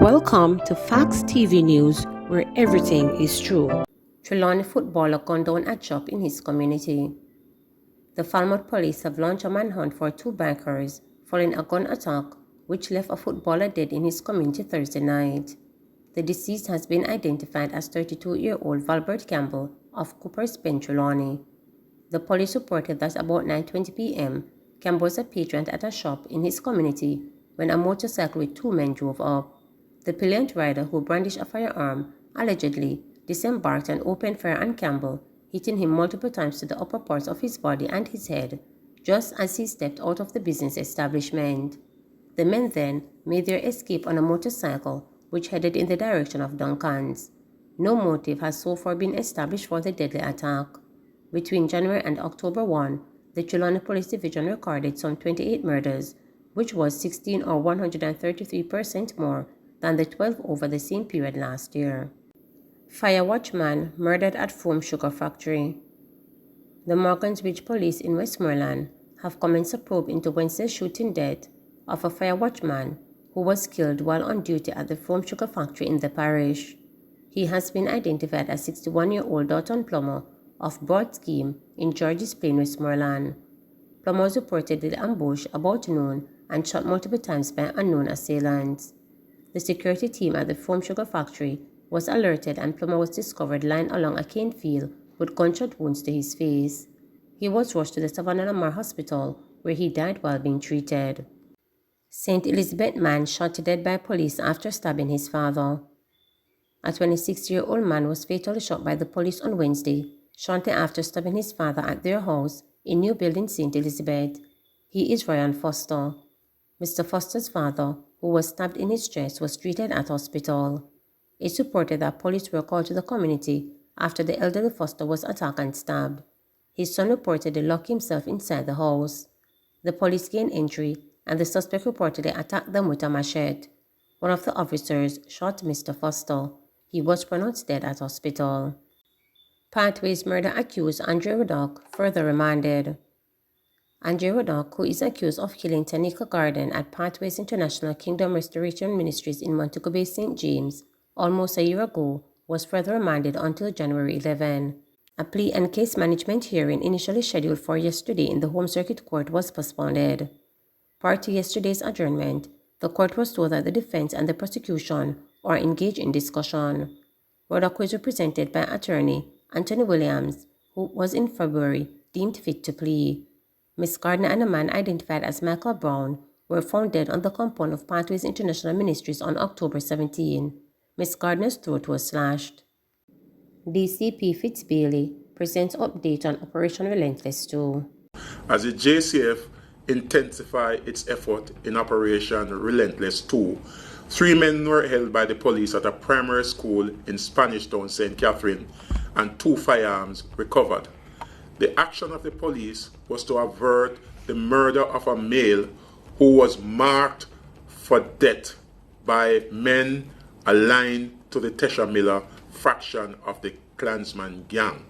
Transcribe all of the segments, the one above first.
Welcome to Facts TV News, where everything is true. Trelawney footballer condoned a chop in his community. The Falmouth police have launched a manhunt for two bankers following a gun attack which left a footballer dead in his community Thursday night. The deceased has been identified as 32-year-old Valbert Campbell of Cooper's Bend, Trelawney. The police reported that about 9:20 p.m., Campbell was a patron at a shop in his community when a motorcycle with two men drove up. The pillion rider, who brandished a firearm, allegedly disembarked and opened fire on Campbell, hitting him multiple times to the upper parts of his body and his head, just as he stepped out of the business establishment. The men then made their escape on a motorcycle, which headed in the direction of Duncan's. No motive has so far been established for the deadly attack. Between January and October 1, the Trelawney Police Division recorded some 28 murders, which was 16 or 133% more than the 12 over the same period last year. Fire Watchman murdered at Foam Sugar Factory. The Morgansbridge Police in Westmoreland have commenced a probe into Wednesday's shooting death of a fire watchman who was killed while on duty at the Foam Sugar Factory in the parish. He has been identified as 61-year-old Dalton Plummer of Broad Scheme in Georges Plain, Westmoreland. Plummer was reportedly ambushed about noon and shot multiple times by unknown assailants. The security team at the Foam Sugar Factory was alerted and Plummer was discovered lying along a cane field with gunshot wounds to his face. He was rushed to the Savannah Lamar Hospital, where he died while being treated. St. Elizabeth man shot to death by police after stabbing his father. A 26-year-old man was fatally shot by the police on Wednesday, shortly after stabbing his father at their house in New Building, St. Elizabeth. He is Ryan Foster. Mr. Foster's father, who was stabbed in his chest, was treated at hospital. It's reported that police were called to the community after the elderly Foster was attacked and stabbed. His son reportedly locked himself inside the house. The police gained entry, and the suspect reportedly attacked them with a machete. One of the officers shot Mr. Foster. He was pronounced dead at hospital. Pathways murder accused Andre Rudolph further remanded. Andre Rudolph, who is accused of killing Tanika Garden at Pathways International Kingdom Restoration Ministries in Montego Bay, St. James, almost a year ago, was further remanded until January 11. A plea and case management hearing initially scheduled for yesterday in the Home Circuit Court was postponed. Prior to yesterday's adjournment, the court was told that the defense and the prosecution are engaged in discussion. Rudolph was represented by attorney Anthony Williams, who was in February deemed fit to plea. Miss Gardner and a man identified as Michael Brown were found dead on the compound of Pathways International Ministries on October 17. Miss Gardner's throat was slashed. DCP Fitzbailey presents update on Operation Relentless 2. As the JCF intensify its effort in Operation Relentless 2, 3 men were held by the police at a primary school in Spanish Town, St. Catherine, and 2 firearms recovered. The action of the police was to avert the murder of a male who was marked for death by men aligned to the Tesha Miller faction of the Klansman gang.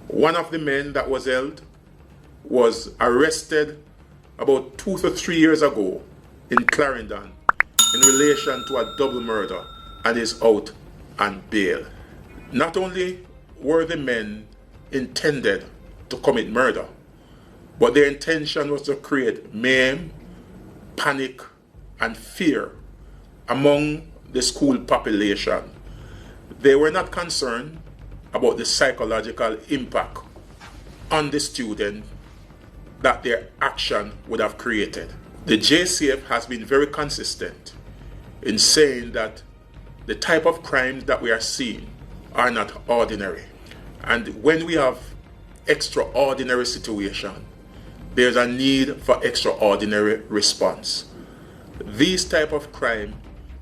One of the men that was held was arrested about 2 to 3 years ago in Clarendon in relation to a double murder and is out on bail. Not only were the men intended to commit murder, but their intention was to create mayhem, panic, and fear among the school population. They were not concerned about the psychological impact on the student that their action would have created. The JCF has been very consistent in saying that the type of crimes that we are seeing are not ordinary. And when we have extraordinary situation, there's a need for extraordinary response. These type of crime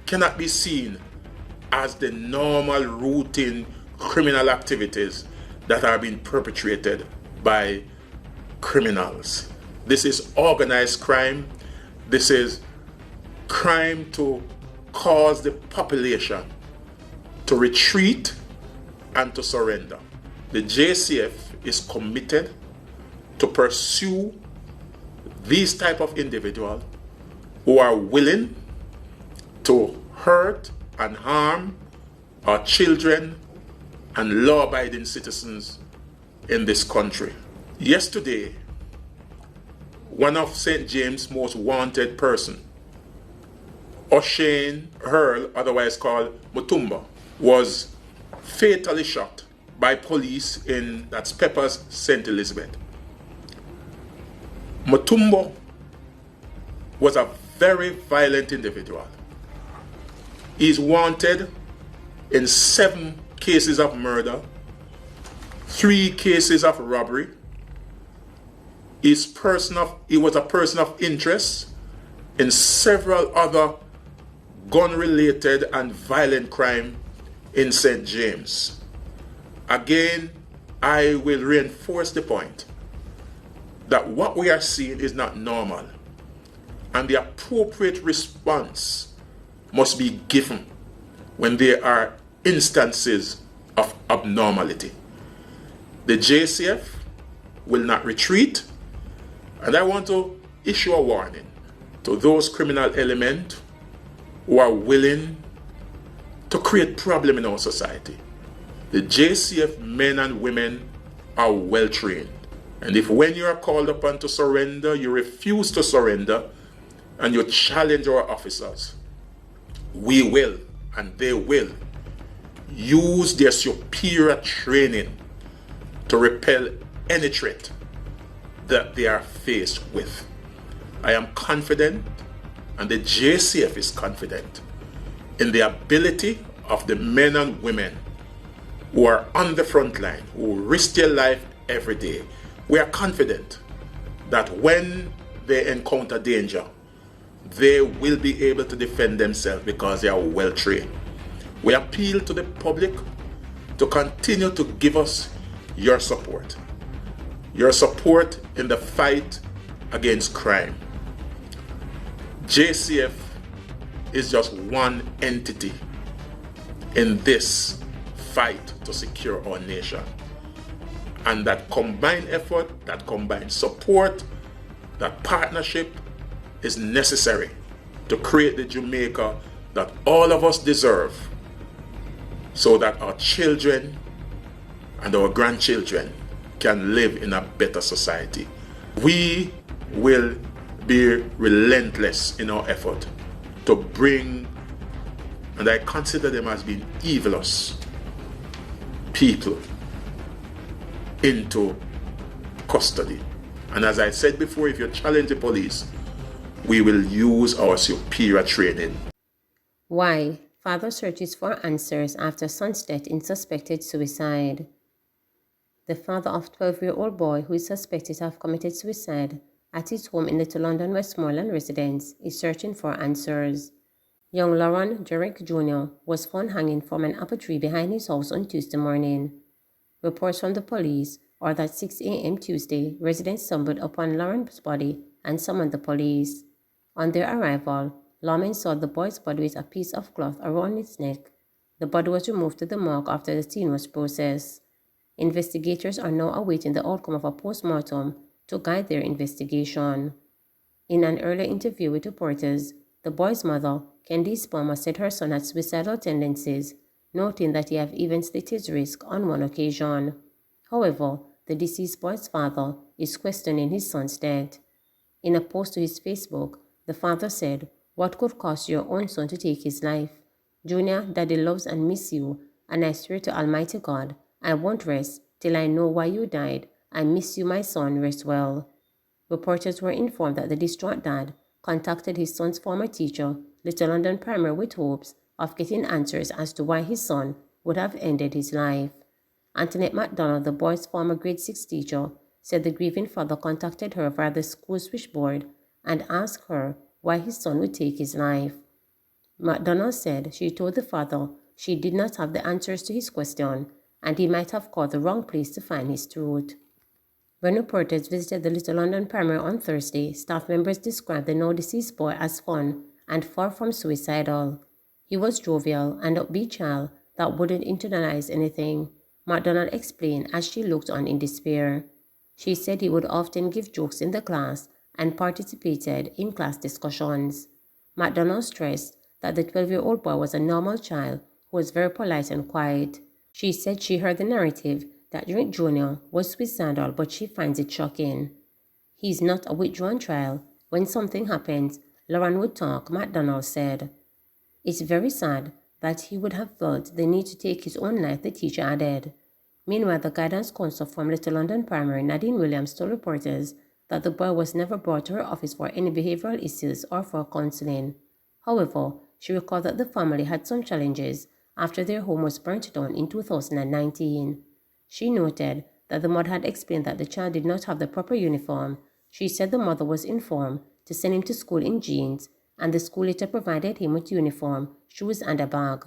cannot be seen as the normal routine criminal activities that are being perpetrated by criminals. This is organized crime. This is crime to cause the population to retreat and to surrender. The JCF is committed to pursue these type of individuals who are willing to hurt and harm our children and law-abiding citizens in this country. Yesterday, one of St. James' most wanted person, O'Shane Earl, otherwise called Mutumba, was fatally shot by police in that's Peppers, St. Elizabeth. Mutumba was a very violent individual. He's wanted in 7 cases of murder, 3 cases of robbery. He was a person of interest in several other gun-related and violent crime in St. James. Again, I will reinforce the point that what we are seeing is not normal, and the appropriate response must be given when there are instances of abnormality. The JCF will not retreat, and I want to issue a warning to those criminal elements who are willing to create problem in our society. The JCF men and women are well trained, and if when you are called upon to surrender, you refuse to surrender and you challenge our officers, we will and they will use their superior training to repel any threat that they are faced with. I am confident, and the JCF is confident, in the ability of the men and women who are on the front line, who risk their life every day. We are confident that when they encounter danger, they will be able to defend themselves because they are well trained. We appeal to the public to continue to give us your support in the fight against crime. JCF is just one entity in this fight to secure our nation. And that combined effort, that combined support, that partnership is necessary to create the Jamaica that all of us deserve, so that our children and our grandchildren can live in a better society. We will be relentless in our effort to bring, and I consider them as being evilous people, into custody. And as I said before, if you challenge the police, we will use our superior training. Why? Father searches for answers after son's death in suspected suicide. The father of 12-year-old boy who is suspected to have committed suicide at his home in Little London Westmoreland residence is searching for answers. Young Lauren Derrick Jr. was found hanging from an apple tree behind his house on Tuesday morning. Reports from the police are that 6 a.m. Tuesday, residents stumbled upon Lauren's body and summoned the police. On their arrival, lawmen saw the boy's body with a piece of cloth around its neck. The body was removed to the morgue after the scene was processed. Investigators are now awaiting the outcome of a post-mortem to guide their investigation. In an earlier interview with reporters, the boy's mother, Candice Palmer, said her son had suicidal tendencies, noting that he had even slit his wrist on one occasion. However, the deceased boy's father is questioning his son's death. In a post to his Facebook, the father said, "What could cause your own son to take his life? Junior, Daddy loves and miss you, and I swear to Almighty God, I won't rest till I know why you died. I miss you, my son, rest well." Reporters were informed that the distraught dad contacted his son's former teacher, Little London Primary, with hopes of getting answers as to why his son would have ended his life. Antoinette McDonald, the boy's former grade 6 teacher, said the grieving father contacted her via the school switchboard and asked her why his son would take his life. McDonald said she told the father she did not have the answers to his question and he might have called the wrong place to find his truth. When reporters visited the Little London Primary on Thursday, staff members described the now deceased boy as fun and far from suicidal. He was jovial and upbeat child that wouldn't internalize anything, McDonald explained as she looked on in despair. She said he would often give jokes in the class and participated in class discussions. McDonald stressed that the 12-year-old boy was a normal child who was very polite and quiet. She said she heard the narrative that Drake Jr. was suicidal, but she finds it shocking. He's not a withdrawn child. When something happens, Lauren would talk, McDonald said. It's very sad that he would have felt the need to take his own life, the teacher added. Meanwhile, the guidance counselor from Little London Primary, Nadine Williams, told reporters that the boy was never brought to her office for any behavioral issues or for counseling. However, she recalled that the family had some challenges after their home was burnt down in 2019. She noted that the mother had explained that the child did not have the proper uniform. She said the mother was informed to send him to school in jeans, and the school later provided him with uniform, shoes, and a bag.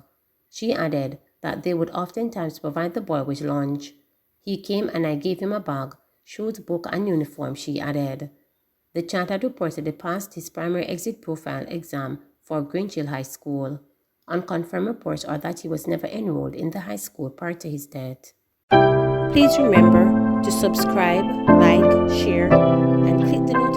She added that they would oftentimes provide the boy with lunch. He came and I gave him a bag, shoes, book, and uniform, she added. The child had reportedly passed his primary exit profile exam for Greenhill High School. Unconfirmed reports are that he was never enrolled in the high school prior to his death. Please remember to subscribe, like, share, and click the notification